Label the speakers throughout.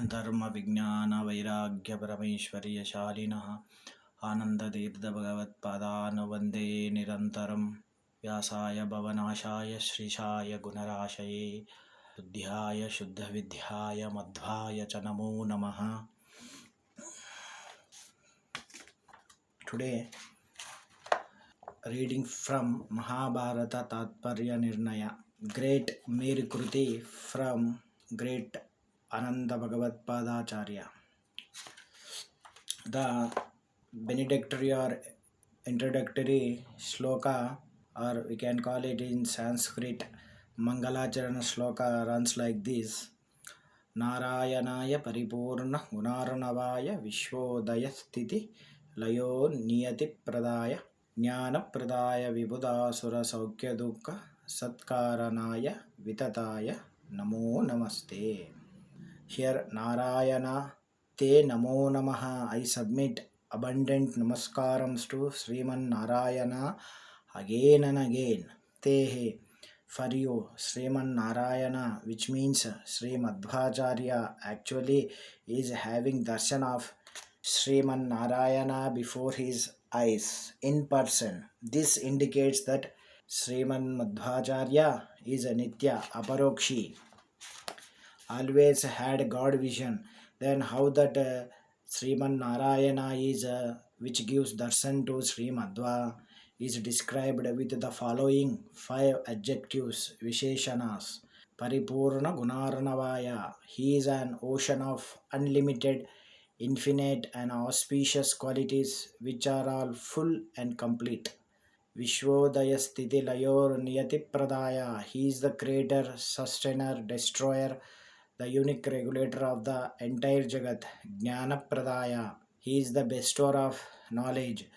Speaker 1: धर्म विज्ञान वैराग्य परमेश्वर्यशालिनः आनन्दतीर्थ भगवत्पादान् वन्दे निरन्तरं व्यासाय भवनाशाय श्रीशाय गुणराशये शुद्ध्याय शुद्धविद्याय मध्वाय च नमो नमः. Today reading from Mahabharata tatparya nirnaya, great mere kruti from great Ananda Bhagavat Padacharya. The benedictory or introductory sloka, or we can call it in Sanskrit Mangalachara Sloka, runs like this: Narayanaya paripurna gunarnavaya vishvodaya sthiti layo niyati pradaya jnana pradaya vibudasura saukya dukkha satkaranaya vitataya namo namaste. Here Narayana te namo namaha. I submit abundant namaskarams to Sriman Narayana again and again. Te, for you, Sriman Narayana, which means Sri Madhvacharya, actually is having darshan of Sriman Narayana before his eyes in person. This indicates that Sriman Madhvacharya is a Nitya Aparokshi, always had God vision. Then how that Sriman Narayana is which gives darshan to Sri Madhva is described with the following 5 adjectives, Visheshanas. Paripurna Gunarnavaya, he is an ocean of unlimited, infinite and auspicious qualities which are all full and complete. Vishvodaya Sthiti Layor Niyati Pradaya, he is the creator, sustainer, destroyer, the unique regulator of the entire Jagat. Jnana Pradaya, he is the bestower of knowledge.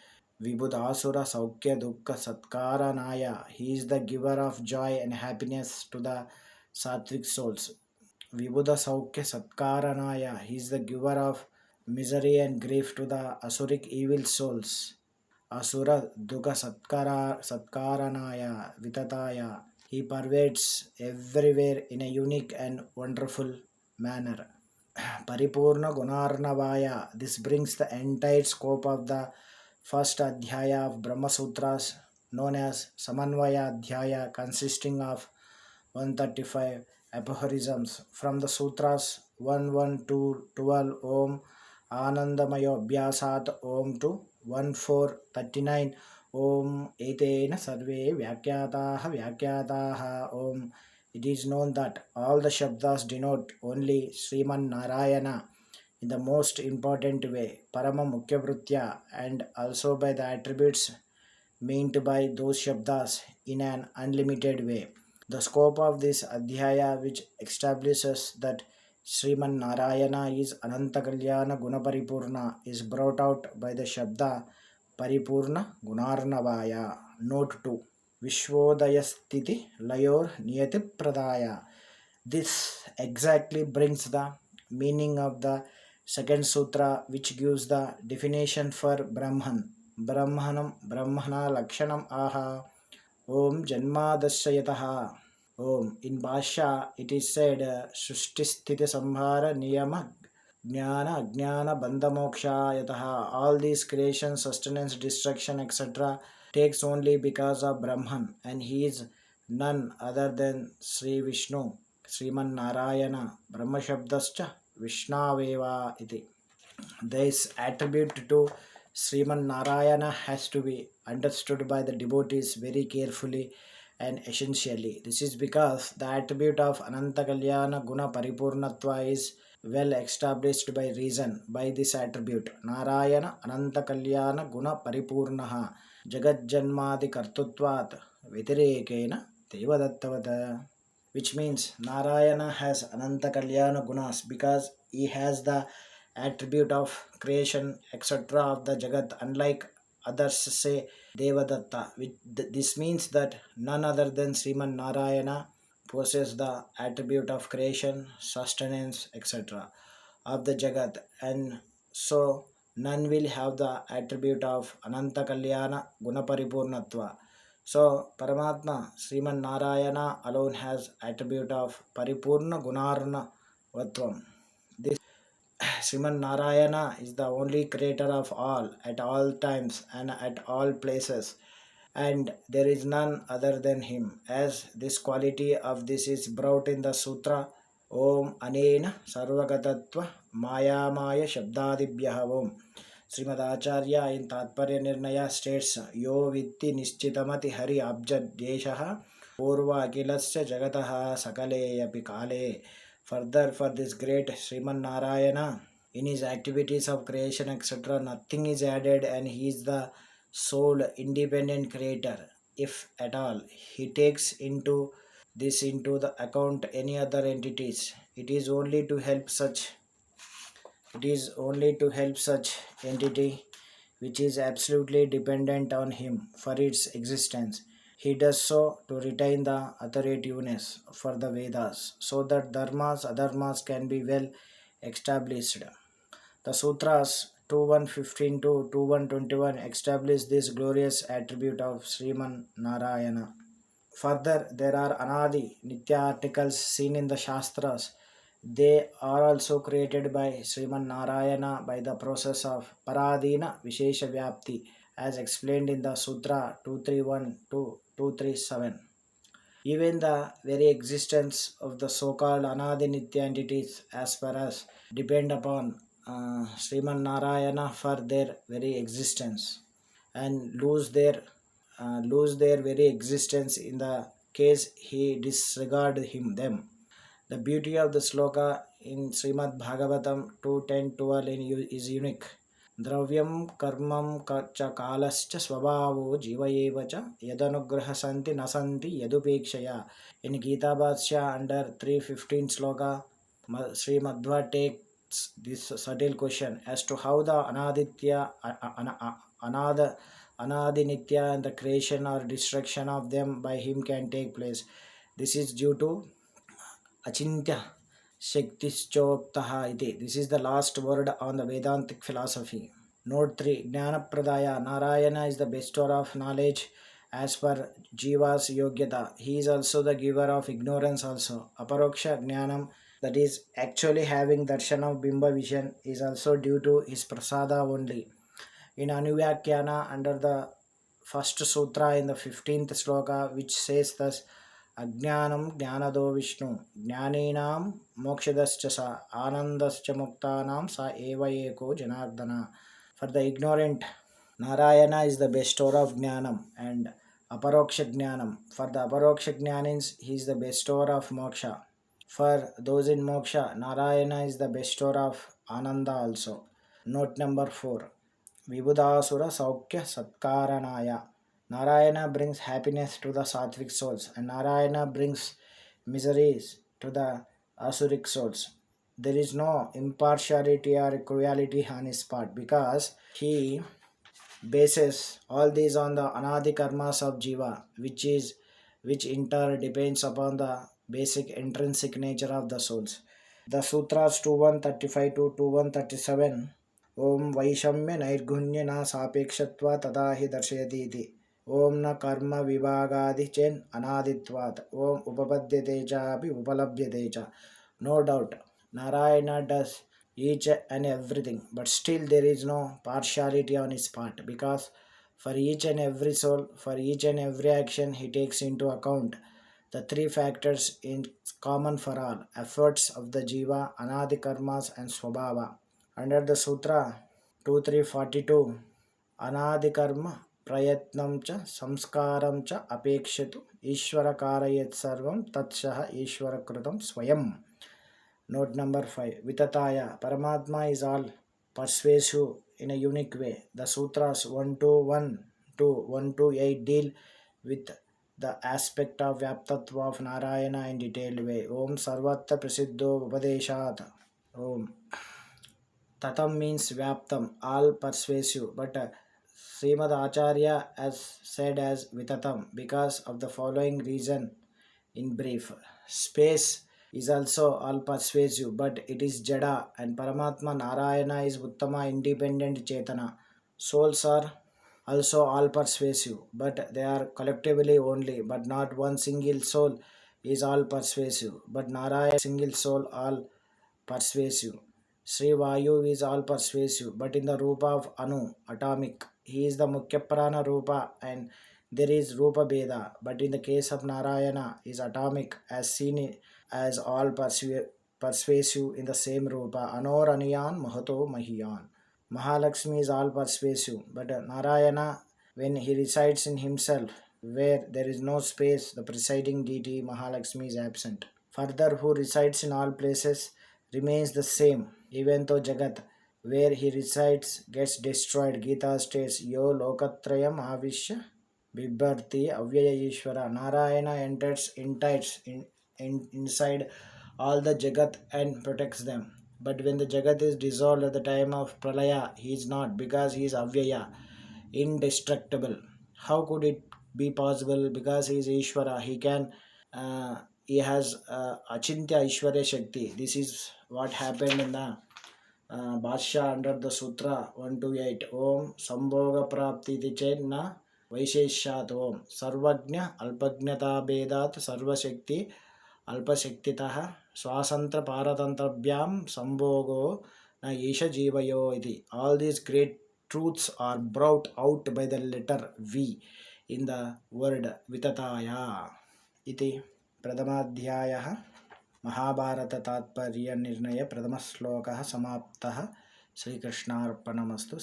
Speaker 1: Vibhudasura Saukya Dukkha Satkaranaya, he is the giver of joy and happiness to the sattvic souls. Vibhuda Saukya Satkaranaya, he is the giver of misery and grief to the asuric evil souls. Asura Dukkha Satkaranaya Vitataya, he pervades everywhere in a unique and wonderful manner. Paripurna Gunarnavaya, this brings the entire scope of the first adhyaya of Brahma Sutras, known as Samanvaya Adhyaya, consisting of 135 aphorisms from the sutras 1 to 12 Om Anandamayo Abhyasat Om to 1439 Om Etena Sarve Vyakyataha Om. It is known that all the Shabdas denote only Sriman Narayana in the most important way, Parama Mukhya and also by the attributes meant by those Shabdas in an unlimited way. The scope of this Adhyaya, which establishes that Sriman Narayana is Ananta Kalyana Gunaparipurna, is brought out by the Shabda Paripurna Gunarnavaya. Note 2. Vishvodayastiti Layor Niyati Pradaya. This exactly brings the meaning of the second sutra, which gives the definition for Brahman. Brahmanam Brahmana Lakshanam Aha Om Janmadasya Om. In Bhashya, it is said Shushti Sthiti Samhara Niyama Jnana Ajnana Bandha Moksha Yataha. All these creation, sustenance, destruction, etc. takes only because of Brahman, and he is none other than Sri Vishnu, Sriman Narayana, Brahma Shabdascha Vishnaveva iti. This attribute to Sriman Narayana has to be understood by the devotees very carefully and essentially. This is because the attribute of Ananta Kalyana Guna Paripurnatva is well established by reason. By this attribute, Narayana Ananta Kalyana Guna Paripurnaha Jagat Janmadi Kartutvat Vitirekena Devadattavata, which means Narayana has Ananta Kalyana Gunas because he has the attribute of creation, etc. of the Jagat, unlike others say Devadatta. This means that none other than Sriman Narayana possesses the attribute of creation, sustenance, etc. of the Jagat, and so none will have the attribute of Ananta Kalyana Gunaparipurnatva. So Paramatma, Sriman Narayana alone has attribute of Paripurna Gunarna Vatvam. Sriman Narayana is the only creator of all, at all times and at all places, and there is none other than him. As this quality of this is brought in the sutra, Om Anena Sarvagatatva Mayamaya Shabdadibhyaha Om. Srimad Acharya in Tatparya Nirnaya states, Yo Vitti Nishchitamati Hari Abjad Deshaha Purva Akilasya Jagataha Sakale Yapi Kale. Further, for this great Sriman Narayana, in his activities of creation, etc., nothing is added, and he is the sole independent creator. If at all he takes into the account any other entities, it is only to help such entity which is absolutely dependent on him for its existence. He does so to retain the authoritativeness for the Vedas so that dharmas, adharmas can be well established. The Sutras 2115 to 2121 establish this glorious attribute of Sriman Narayana. Further, there are Anadi, Nitya articles seen in the Shastras. They are also created by Sriman Narayana by the process of Paradina Vishesha Vyapti, as explained in the Sutra 231 to 237. Even the very existence of the so-called Anadi Nitya entities, as per us, depend upon Sriman Narayana for their very existence, and lose their very existence in the case he disregard them. The beauty of the sloka in Srimad Bhagavatam 2:10-12 is unique. Dravyam karmam cha kalascha swabhavo jiva eva cha yadanugraha santi nasanti yadupekshaya. In Gita Bhatsya under 315 sloka, Sri Madhva takes this subtle question as to how the Anadi Nitya and the creation or destruction of them by him can take place. This is due to Achintya Shaktischoktaha iti. This is the last word on the Vedantic philosophy. Note 3. Jnanapradaya. Narayana is the bestower of knowledge as per Jiva's Yogyata. He is also the giver of ignorance also. Aparoksha Jnanam, that is actually having darshan of Bimba vision, is also due to his prasada only. In Anuvyakyana, under the first sutra in the 15th sloka, which says thus, Ajnanam Jnanado Vishnu, Jnaninam Mokshadascha sa, Anandascha Muktanam sa eva eko Janardana. For the ignorant, Narayana is the bestower of Jnanam and Aparoksha Jnanam. For the Aparoksha Jnanins, he is the bestower of Moksha. For those in Moksha, Narayana is the bestower of Ananda also. Note number 4. Vibhudasura Saukya Satkaranaya. Narayana brings happiness to the sattvic souls, and Narayana brings miseries to the asuric souls. There is no impartiality or cruelty on his part because he bases all these on the anadi karmas of jiva, which in turn depends upon the basic intrinsic nature of the souls. The sutras 2135 to 2137. Om Vaishamya Nairgunya na Sapekshatva Tadahi Darshayati. Om na Karma Vibhagadi Chen Anaditvat. Om Upapadyate cha api Upalabhyate cha. No doubt, Narayana does each and everything, but still there is no partiality on his part because for each and every soul, for each and every action, he takes into account the three factors in common for all efforts of the jiva, anadi karmas, and swabhava. Under the sutra 2342, anadi karma prayatnam cha samskaram cha apekshatu ishvara karayat sarvam tatshah ishvara krutam swayam. Note number 5. Vitataya. Paramatma is all persuasive in a unique way. The sutras 121 to 128 deal with the aspect of Vyaptatva of Narayana in detailed way. Om Sarvatra Prasiddho Upadeshat. Om. Tatam means Vyaptam, all persuasive, but Srimad Acharya has said as Vitatam because of the following reason in brief. Space is also all persuasive, but it is Jada, and Paramatma Narayana is Uttama independent Chetana. Souls are also all persuasive, but they are collectively only, but not one single soul is all persuasive, but Narayana single soul all persuasive. Sri Vayu is all persuasive, but in the Rupa of Anu, atomic. He is the Mukhya Prana Rupa and there is Rupa Beda. But in the case of Narayana, is atomic as seen as all persuasive in the same Rupa. Anor Aniyan Mahato Mahiyan. Mahalakshmi is all persuasive, but Narayana, when he resides in himself, where there is no space, the presiding deity Mahalakshmi is absent. Further, who resides in all places remains the same, even though Jagat, where he resides, gets destroyed. Gita states, Yo Lokatrayam Avishya Bibharti Avyaya Ishvara. Narayana enters inside all the Jagat and protects them. But when the Jagat is dissolved at the time of Pralaya, he is not, because he is Avyaya, indestructible. How could it be possible? Because he is Ishvara, he has Achintya Ishwarya Shakti. This is what happened in the Bhashya under the Sutra 128. Om Sambhoga Prapti Tichenna Vaisheshat Om Sarvagnya Alpagnata Bedat Sarvashakti Alpashaktitah Swasantra Paratantrabhyam Sambhogo Na Isha Jivayo iti. All these great truths are brought out by the letter V in the word Vitataya iti. प्रथमाध्यायः Mahabharat तात्पर्य निर्णय प्रथमश्लोकः समाप्तः. श्रीकृष्णार्पणमस्तु.